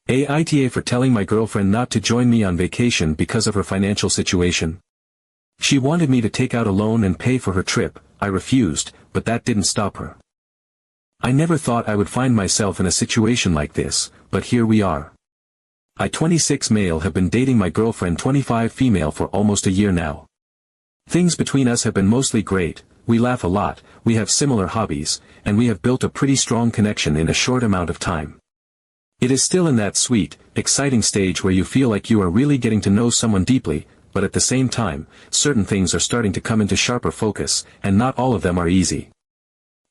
AITA for telling my girlfriend not to join me on vacation because of her financial situation. She wanted me to take out a loan and pay for her trip. I refused, but that didn't stop her. I never thought I would find myself in a situation like this, but here we are. I 26 male have been dating my girlfriend 25 female for almost a year now. Things between us have been mostly great, we laugh a lot, we have similar hobbies, and we have built a pretty strong connection in a short amount of time. It is still in that sweet, exciting stage where you feel like you are really getting to know someone deeply, but at the same time, certain things are starting to come into sharper focus, and not all of them are easy.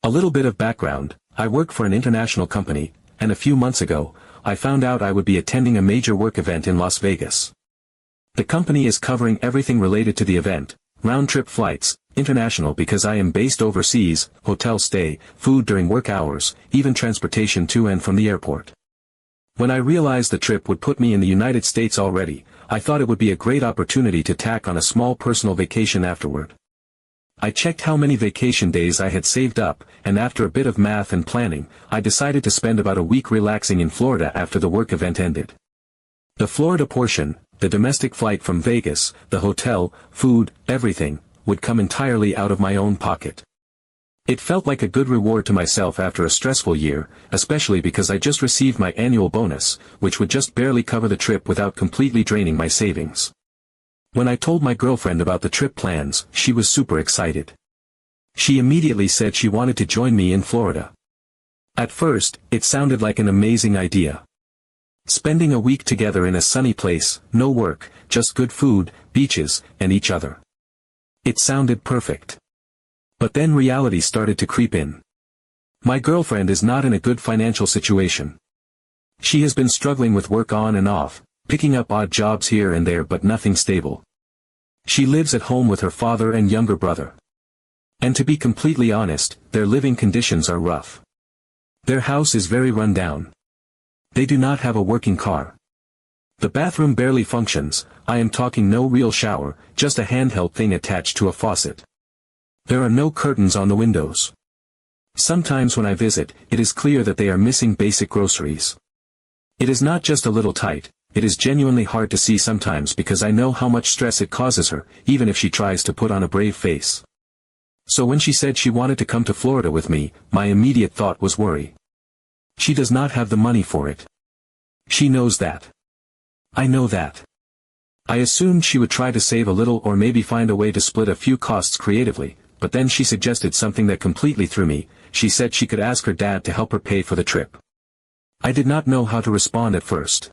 A little bit of background: I work for an international company, and a few months ago, I found out I would be attending a major work event in Las Vegas. The company is covering everything related to the event: round-trip flights, international because I am based overseas, hotel stay, food during work hours, even transportation to and from the airport. When I realized the trip would put me in the United States already, I thought it would be a great opportunity to tack on a small personal vacation afterward. I checked how many vacation days I had saved up, and after a bit of math and planning, I decided to spend about a week relaxing in Florida after the work event ended. The Florida portion, the domestic flight from Vegas, the hotel, food, everything, would come entirely out of my own pocket. It felt like a good reward to myself after a stressful year, especially because I just received my annual bonus, which would just barely cover the trip without completely draining my savings. When I told my girlfriend about the trip plans, she was super excited. She immediately said she wanted to join me in Florida. At first, it sounded like an amazing idea. Spending a week together in a sunny place, no work, just good food, beaches, and each other. It sounded perfect. But then reality started to creep in. My girlfriend is not in a good financial situation. She has been struggling with work on and off, picking up odd jobs here and there but nothing stable. She lives at home with her father and younger brother. And to be completely honest, their living conditions are rough. Their house is very run down. They do not have a working car. The bathroom barely functions. I am talking no real shower, just a handheld thing attached to a faucet. There are no curtains on the windows. Sometimes when I visit, it is clear that they are missing basic groceries. It is not just a little tight, it is genuinely hard to see sometimes because I know how much stress it causes her, even if she tries to put on a brave face. So when she said she wanted to come to Florida with me, my immediate thought was worry. She does not have the money for it. She knows that. I know that. I assumed she would try to save a little or maybe find a way to split a few costs creatively. But then she suggested something that completely threw me. She said she could ask her dad to help her pay for the trip. I did not know how to respond at first.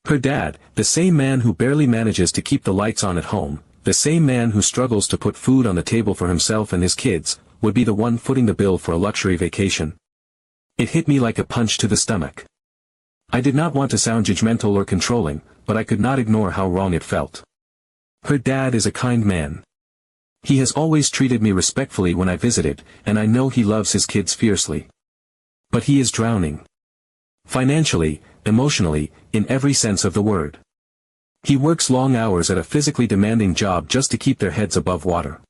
Her dad, the same man who barely manages to keep the lights on at home, the same man who struggles to put food on the table for himself and his kids, would be the one footing the bill for a luxury vacation. It hit me like a punch to the stomach. I did not want to sound judgmental or controlling, but I could not ignore how wrong it felt. Her dad is a kind man. He has always treated me respectfully when I visited, and I know he loves his kids fiercely. But he is drowning. Financially, emotionally, in every sense of the word. He works long hours at a physically demanding job just to keep their heads above water.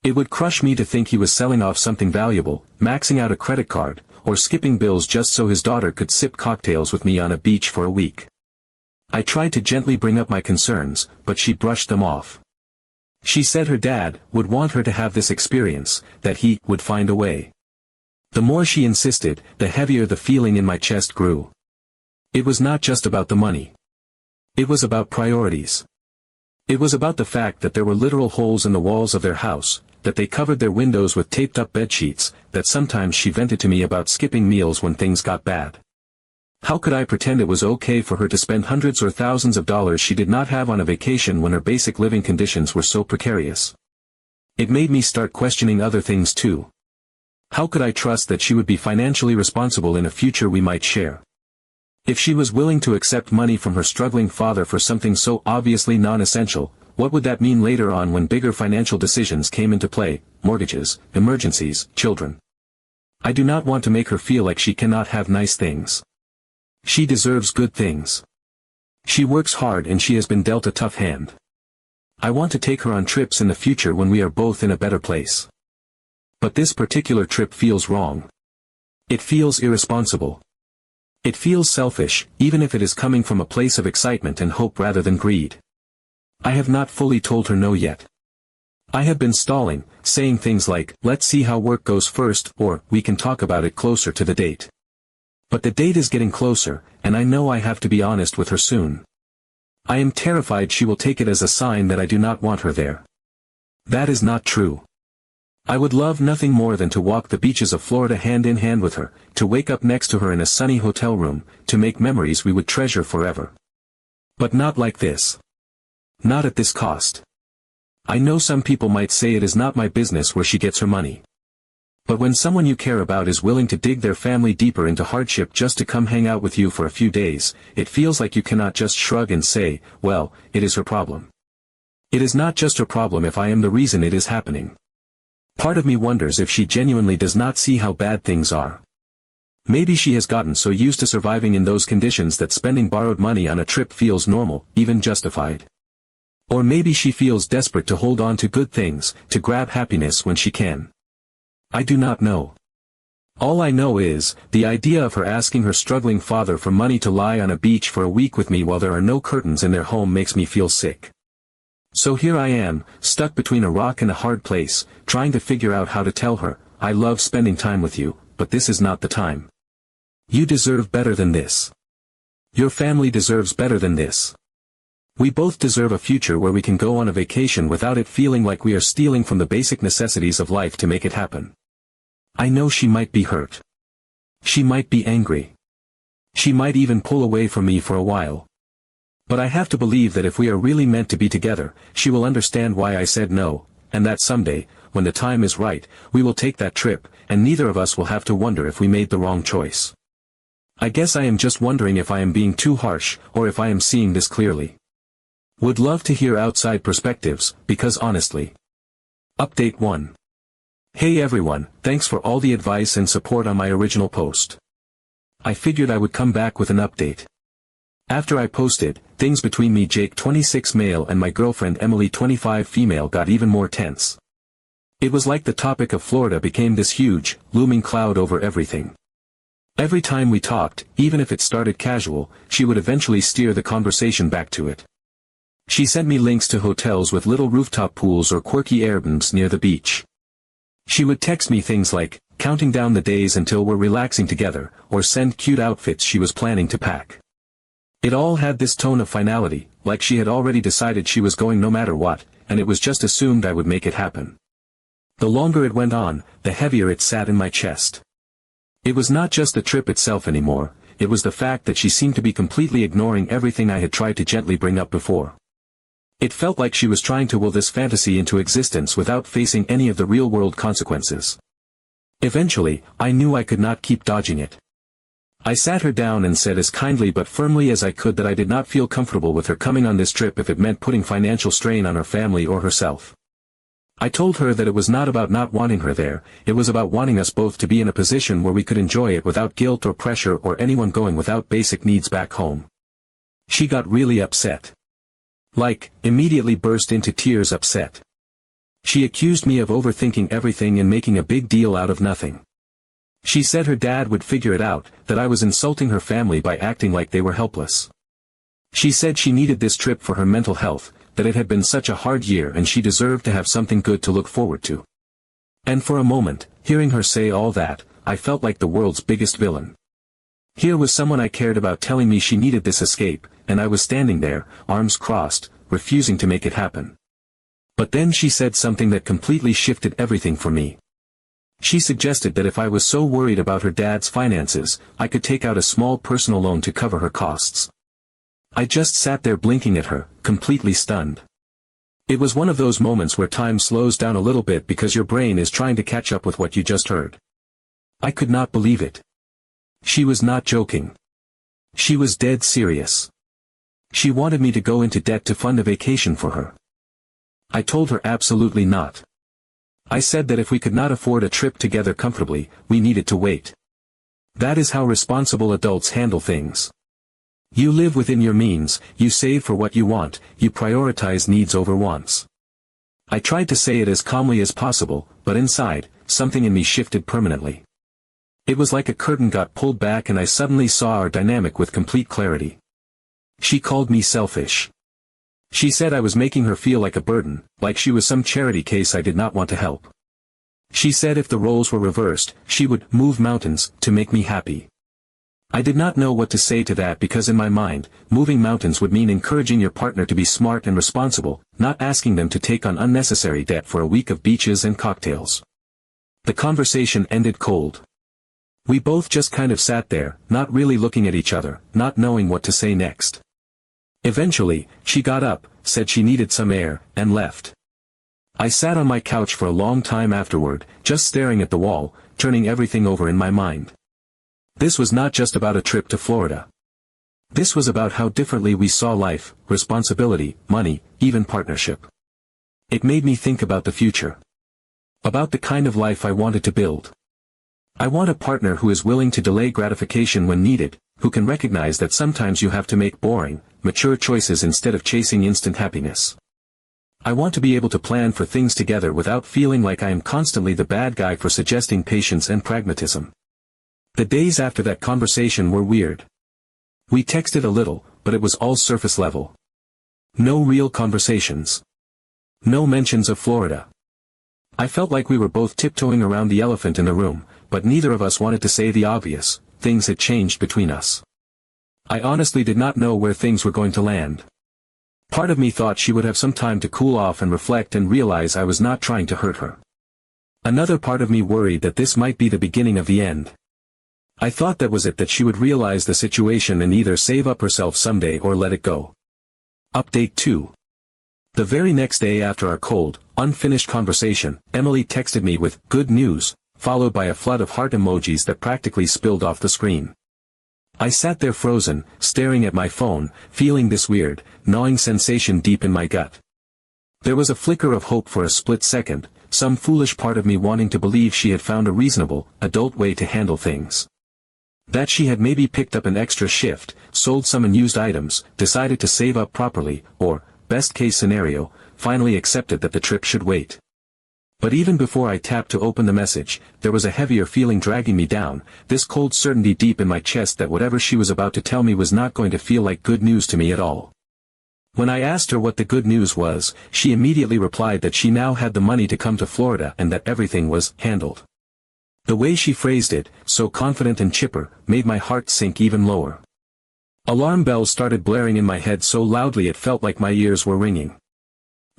It would crush me to think he was selling off something valuable, maxing out a credit card, or skipping bills just so his daughter could sip cocktails with me on a beach for a week. I tried to gently bring up my concerns, but she brushed them off. She said her dad would want her to have this experience, that he would find a way. The more she insisted, the heavier the feeling in my chest grew. It was not just about the money. It was about priorities. It was about the fact that there were literal holes in the walls of their house, that they covered their windows with taped-up bedsheets, that sometimes she vented to me about skipping meals when things got bad. How could I pretend it was okay for her to spend hundreds or thousands of dollars she did not have on a vacation when her basic living conditions were so precarious? It made me start questioning other things too. How could I trust that she would be financially responsible in a future we might share? If she was willing to accept money from her struggling father for something so obviously non-essential, what would that mean later on when bigger financial decisions came into play, mortgages, emergencies, children? I do not want to make her feel like she cannot have nice things. She deserves good things. She works hard and she has been dealt a tough hand. I want to take her on trips in the future when we are both in a better place. But this particular trip feels wrong. It feels irresponsible. It feels selfish, even if it is coming from a place of excitement and hope rather than greed. I have not fully told her no yet. I have been stalling, saying things like, let's see how work goes first, or, we can talk about it closer to the date. But the date is getting closer, and I know I have to be honest with her soon. I am terrified she will take it as a sign that I do not want her there. That is not true. I would love nothing more than to walk the beaches of Florida hand in hand with her, to wake up next to her in a sunny hotel room, to make memories we would treasure forever. But not like this. Not at this cost. I know some people might say it is not my business where she gets her money. But when someone you care about is willing to dig their family deeper into hardship just to come hang out with you for a few days, it feels like you cannot just shrug and say, well, it is her problem. It is not just her problem if I am the reason it is happening. Part of me wonders if she genuinely does not see how bad things are. Maybe she has gotten so used to surviving in those conditions that spending borrowed money on a trip feels normal, even justified. Or maybe she feels desperate to hold on to good things, to grab happiness when she can. I do not know. All I know is, the idea of her asking her struggling father for money to lie on a beach for a week with me while there are no curtains in their home makes me feel sick. So here I am, stuck between a rock and a hard place, trying to figure out how to tell her, I love spending time with you, but this is not the time. You deserve better than this. Your family deserves better than this. We both deserve a future where we can go on a vacation without it feeling like we are stealing from the basic necessities of life to make it happen. I know she might be hurt. She might be angry. She might even pull away from me for a while. But I have to believe that if we are really meant to be together, she will understand why I said no, and that someday, when the time is right, we will take that trip, and neither of us will have to wonder if we made the wrong choice. I guess I am just wondering if I am being too harsh, or if I am seeing this clearly. Would love to hear outside perspectives, because honestly. Update 1. Hey everyone, thanks for all the advice and support on my original post. I figured I would come back with an update. After I posted, things between me Jake 26 male and my girlfriend Emily 25 female got even more tense. It was like the topic of Florida became this huge, looming cloud over everything. Every time we talked, even if it started casual, she would eventually steer the conversation back to it. She sent me links to hotels with little rooftop pools or quirky Airbnbs near the beach. She would text me things like, counting down the days until we're relaxing together, or send cute outfits she was planning to pack. It all had this tone of finality, like she had already decided she was going no matter what, and it was just assumed I would make it happen. The longer it went on, the heavier it sat in my chest. It was not just the trip itself anymore, it was the fact that she seemed to be completely ignoring everything I had tried to gently bring up before. It felt like she was trying to will this fantasy into existence without facing any of the real-world consequences. Eventually, I knew I could not keep dodging it. I sat her down and said as kindly but firmly as I could that I did not feel comfortable with her coming on this trip if it meant putting financial strain on her family or herself. I told her that it was not about not wanting her there, it was about wanting us both to be in a position where we could enjoy it without guilt or pressure or anyone going without basic needs back home. She got really upset. Immediately burst into tears upset. She accused me of overthinking everything and making a big deal out of nothing. She said her dad would figure it out, that I was insulting her family by acting like they were helpless. She said she needed this trip for her mental health, that it had been such a hard year and she deserved to have something good to look forward to. And for a moment, hearing her say all that, I felt like the world's biggest villain. Here was someone I cared about telling me she needed this escape, and I was standing there, arms crossed, refusing to make it happen. But then she said something that completely shifted everything for me. She suggested that if I was so worried about her dad's finances, I could take out a small personal loan to cover her costs. I just sat there blinking at her, completely stunned. It was one of those moments where time slows down a little bit because your brain is trying to catch up with what you just heard. I could not believe it. She was not joking. She was dead serious. She wanted me to go into debt to fund a vacation for her. I told her absolutely not. I said that if we could not afford a trip together comfortably, we needed to wait. That is how responsible adults handle things. You live within your means, you save for what you want, you prioritize needs over wants. I tried to say it as calmly as possible, but inside, something in me shifted permanently. It was like a curtain got pulled back and I suddenly saw our dynamic with complete clarity. She called me selfish. She said I was making her feel like a burden, like she was some charity case I did not want to help. She said if the roles were reversed, she would move mountains to make me happy. I did not know what to say to that because in my mind, moving mountains would mean encouraging your partner to be smart and responsible, not asking them to take on unnecessary debt for a week of beaches and cocktails. The conversation ended cold. We both just kind of sat there, not really looking at each other, not knowing what to say next. Eventually, she got up, said she needed some air, and left. I sat on my couch for a long time afterward, just staring at the wall, turning everything over in my mind. This was not just about a trip to Florida. This was about how differently we saw life, responsibility, money, even partnership. It made me think about the future. About the kind of life I wanted to build. I want a partner who is willing to delay gratification when needed, who can recognize that sometimes you have to make boring, mature choices instead of chasing instant happiness. I want to be able to plan for things together without feeling like I am constantly the bad guy for suggesting patience and pragmatism. The days after that conversation were weird. We texted a little, but it was all surface level. No real conversations. No mentions of Florida. I felt like we were both tiptoeing around the elephant in the room, but neither of us wanted to say the obvious: things had changed between us. I honestly did not know where things were going to land. Part of me thought she would have some time to cool off and reflect and realize I was not trying to hurt her. Another part of me worried that this might be the beginning of the end. I thought that was it, that she would realize the situation and either save up herself someday or let it go. Update 2. The very next day after our cold, unfinished conversation, Emily texted me with "good news," followed by a flood of heart emojis that practically spilled off the screen. I sat there frozen, staring at my phone, feeling this weird, gnawing sensation deep in my gut. There was a flicker of hope for a split second, some foolish part of me wanting to believe she had found a reasonable, adult way to handle things. That she had maybe picked up an extra shift, sold some unused items, decided to save up properly, or, best case scenario, finally accepted that the trip should wait. But even before I tapped to open the message, there was a heavier feeling dragging me down, this cold certainty deep in my chest that whatever she was about to tell me was not going to feel like good news to me at all. When I asked her what the good news was, she immediately replied that she now had the money to come to Florida and that everything was handled. The way she phrased it, so confident and chipper, made my heart sink even lower. Alarm bells started blaring in my head so loudly it felt like my ears were ringing.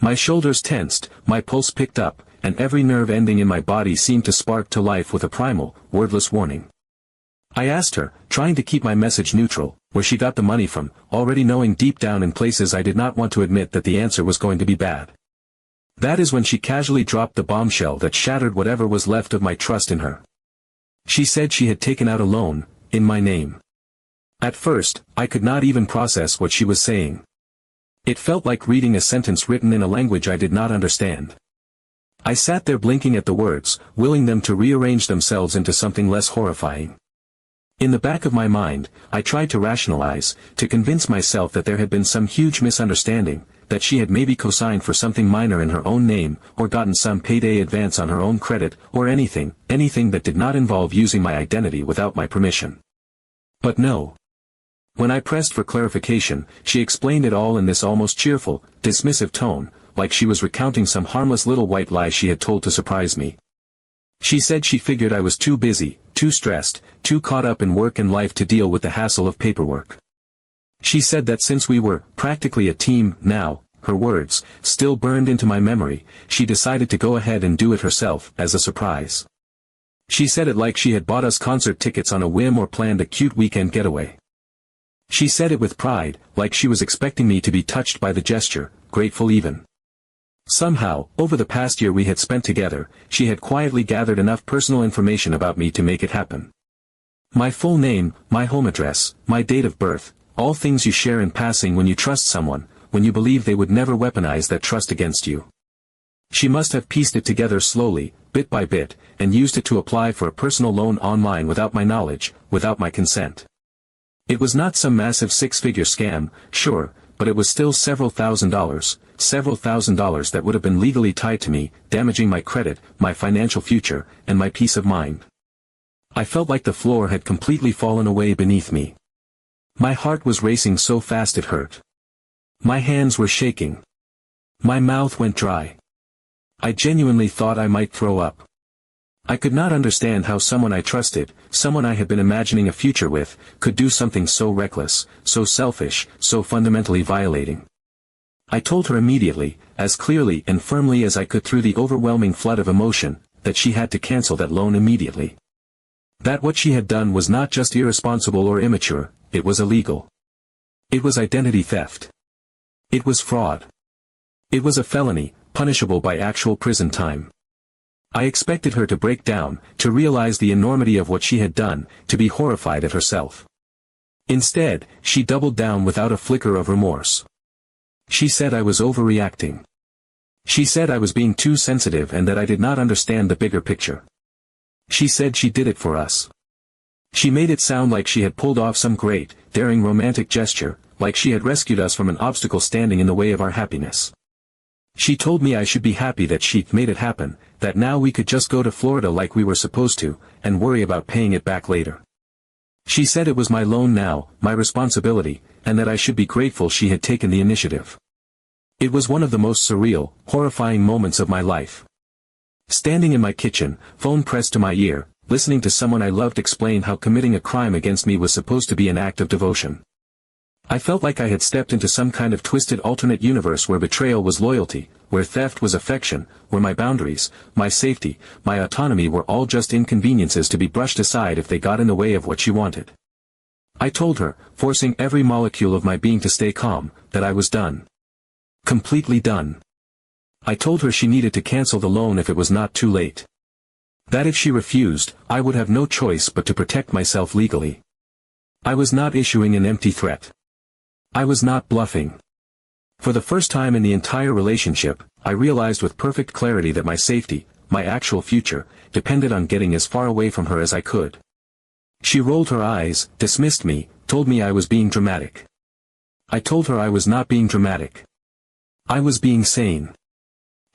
My shoulders tensed, my pulse picked up, and every nerve ending in my body seemed to spark to life with a primal, wordless warning. I asked her, trying to keep my message neutral, where she got the money from, already knowing deep down in places I did not want to admit that the answer was going to be bad. That is when she casually dropped the bombshell that shattered whatever was left of my trust in her. She said she had taken out a loan, in my name. At first, I could not even process what she was saying. It felt like reading a sentence written in a language I did not understand. I sat there blinking at the words, willing them to rearrange themselves into something less horrifying. In the back of my mind, I tried to rationalize, to convince myself that there had been some huge misunderstanding, that she had maybe co-signed for something minor in her own name, or gotten some payday advance on her own credit, or anything that did not involve using my identity without my permission. But no. When I pressed for clarification, she explained it all in this almost cheerful, dismissive tone, like she was recounting some harmless little white lie she had told to surprise me. She said she figured I was too busy, too stressed, too caught up in work and life to deal with the hassle of paperwork. She said that since we were practically a team now, her words, still burned into my memory, she decided to go ahead and do it herself, as a surprise. She said it like she had bought us concert tickets on a whim or planned a cute weekend getaway. She said it with pride, like she was expecting me to be touched by the gesture, grateful even. Somehow, over the past year we had spent together, she had quietly gathered enough personal information about me to make it happen. My full name, my home address, my date of birth, all things you share in passing when you trust someone, when you believe they would never weaponize that trust against you. She must have pieced it together slowly, bit by bit, and used it to apply for a personal loan online without my knowledge, without my consent. It was not some massive six-figure scam, sure, but it was still several thousand dollars that would have been legally tied to me, damaging my credit, my financial future, and my peace of mind. I felt like the floor had completely fallen away beneath me. My heart was racing so fast it hurt. My hands were shaking. My mouth went dry. I genuinely thought I might throw up. I could not understand how someone I trusted, someone I had been imagining a future with, could do something so reckless, so selfish, so fundamentally violating. I told her immediately, as clearly and firmly as I could through the overwhelming flood of emotion, that she had to cancel that loan immediately. That what she had done was not just irresponsible or immature, it was illegal. It was identity theft. It was fraud. It was a felony, punishable by actual prison time. I expected her to break down, to realize the enormity of what she had done, to be horrified at herself. Instead, she doubled down without a flicker of remorse. She said I was overreacting. She said I was being too sensitive and that I did not understand the bigger picture. She said she did it for us. She made it sound like she had pulled off some great, daring romantic gesture, like she had rescued us from an obstacle standing in the way of our happiness. She told me I should be happy that she'd made it happen, that now we could just go to Florida like we were supposed to, and worry about paying it back later. She said it was my loan now, my responsibility, and that I should be grateful she had taken the initiative. It was one of the most surreal, horrifying moments of my life. Standing in my kitchen, phone pressed to my ear, listening to someone I loved explain how committing a crime against me was supposed to be an act of devotion. I felt like I had stepped into some kind of twisted alternate universe where betrayal was loyalty, where theft was affection, where my boundaries, my safety, my autonomy were all just inconveniences to be brushed aside if they got in the way of what she wanted. I told her, forcing every molecule of my being to stay calm, that I was done. Completely done. I told her she needed to cancel the loan if it was not too late. That if she refused, I would have no choice but to protect myself legally. I was not issuing an empty threat. I was not bluffing. For the first time in the entire relationship, I realized with perfect clarity that my safety, my actual future, depended on getting as far away from her as I could. She rolled her eyes, dismissed me, told me I was being dramatic. I told her I was not being dramatic. I was being sane.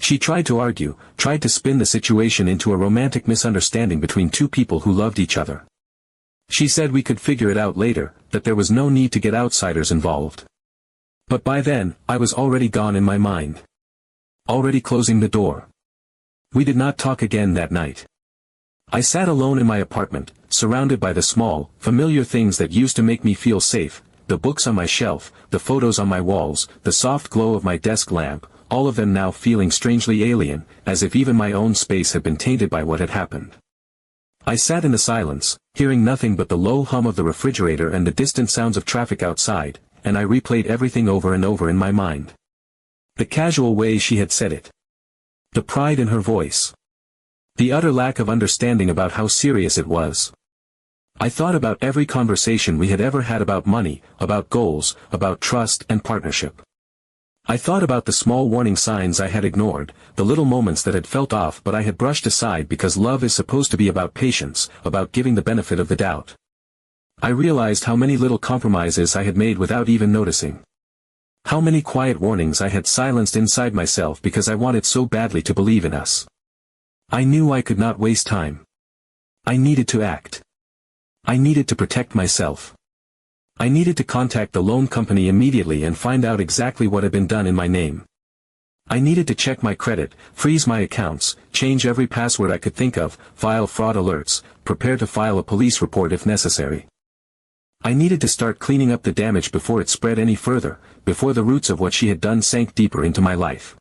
She tried to argue, tried to spin the situation into a romantic misunderstanding between two people who loved each other. She said we could figure it out later, that there was no need to get outsiders involved. But by then, I was already gone in my mind. Already closing the door. We did not talk again that night. I sat alone in my apartment, surrounded by the small, familiar things that used to make me feel safe, the books on my shelf, the photos on my walls, the soft glow of my desk lamp, all of them now feeling strangely alien, as if even my own space had been tainted by what had happened. I sat in the silence, hearing nothing but the low hum of the refrigerator and the distant sounds of traffic outside, and I replayed everything over and over in my mind. The casual way she had said it. The pride in her voice. The utter lack of understanding about how serious it was. I thought about every conversation we had ever had about money, about goals, about trust and partnership. I thought about the small warning signs I had ignored, the little moments that had felt off but I had brushed aside because love is supposed to be about patience, about giving the benefit of the doubt. I realized how many little compromises I had made without even noticing. How many quiet warnings I had silenced inside myself because I wanted so badly to believe in us. I knew I could not waste time. I needed to act. I needed to protect myself. I needed to contact the loan company immediately and find out exactly what had been done in my name. I needed to check my credit, freeze my accounts, change every password I could think of, file fraud alerts, prepare to file a police report if necessary. I needed to start cleaning up the damage before it spread any further, before the roots of what she had done sank deeper into my life.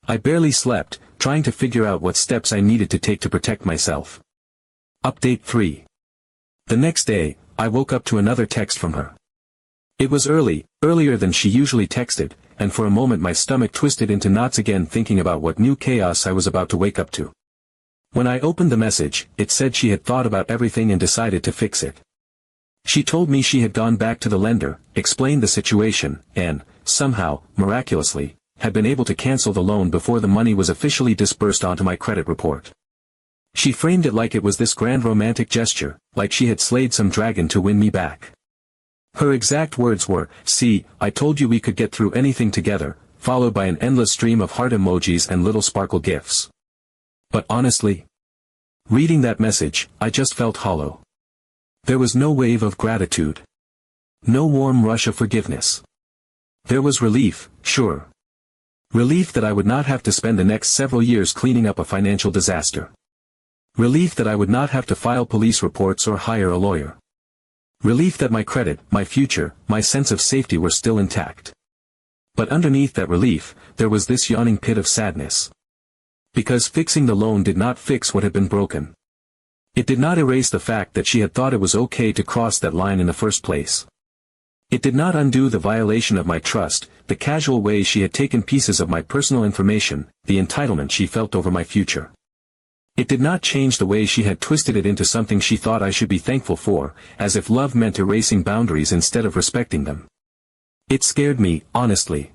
I barely slept, trying to figure out what steps I needed to take to protect myself. Update 3. The next day, I woke up to another text from her. It was early, earlier than she usually texted, and for a moment my stomach twisted into knots again thinking about what new chaos I was about to wake up to. When I opened the message, it said she had thought about everything and decided to fix it. She told me she had gone back to the lender, explained the situation, and, somehow, miraculously, had been able to cancel the loan before the money was officially disbursed onto my credit report. She framed it like it was this grand romantic gesture, like she had slayed some dragon to win me back. Her exact words were, "See, I told you we could get through anything together," followed by an endless stream of heart emojis and little sparkle gifs. But honestly, Reading that message, I just felt hollow. There was no wave of gratitude. No warm rush of forgiveness. There was relief, sure. Relief that I would not have to spend the next several years cleaning up a financial disaster. Relief that I would not have to file police reports or hire a lawyer. Relief that my credit, my future, my sense of safety were still intact. But underneath that relief, there was this yawning pit of sadness. Because fixing the loan did not fix what had been broken. It did not erase the fact that she had thought it was okay to cross that line in the first place. It did not undo the violation of my trust, the casual way she had taken pieces of my personal information, the entitlement she felt over my future. It did not change the way she had twisted it into something she thought I should be thankful for, as if love meant erasing boundaries instead of respecting them. It scared me, honestly.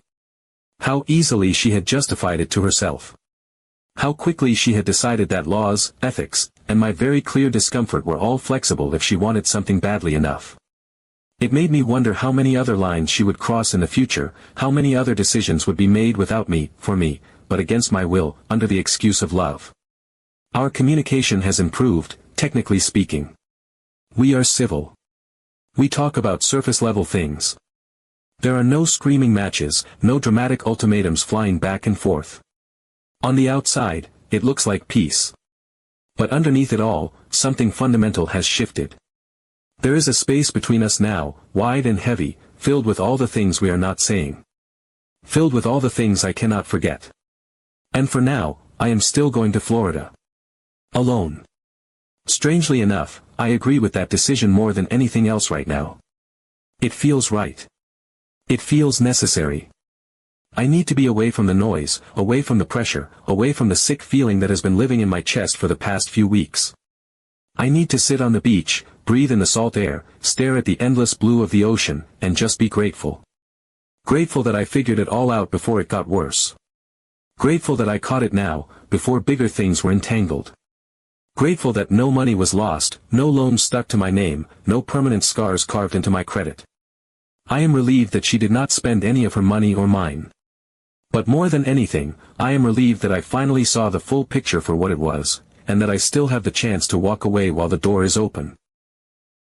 How easily she had justified it to herself. How quickly she had decided that laws, ethics, and my very clear discomfort were all flexible if she wanted something badly enough. It made me wonder how many other lines she would cross in the future, how many other decisions would be made without me, for me, but against my will, under the excuse of love. Our communication has improved, technically speaking. We are civil. We talk about surface-level things. There are no screaming matches, no dramatic ultimatums flying back and forth. On the outside, it looks like peace. But underneath it all, something fundamental has shifted. There is a space between us now, wide and heavy, filled with all the things we are not saying. Filled with all the things I cannot forget. And for now, I am still going to Florida. Alone. Strangely enough, I agree with that decision more than anything else right now. It feels right. It feels necessary. I need to be away from the noise, away from the pressure, away from the sick feeling that has been living in my chest for the past few weeks. I need to sit on the beach, breathe in the salt air, stare at the endless blue of the ocean, and just be grateful. Grateful that I figured it all out before it got worse. Grateful that I caught it now, before bigger things were entangled. Grateful that no money was lost, no loans stuck to my name, no permanent scars carved into my credit. I am relieved that she did not spend any of her money or mine. But more than anything, I am relieved that I finally saw the full picture for what it was, and that I still have the chance to walk away while the door is open.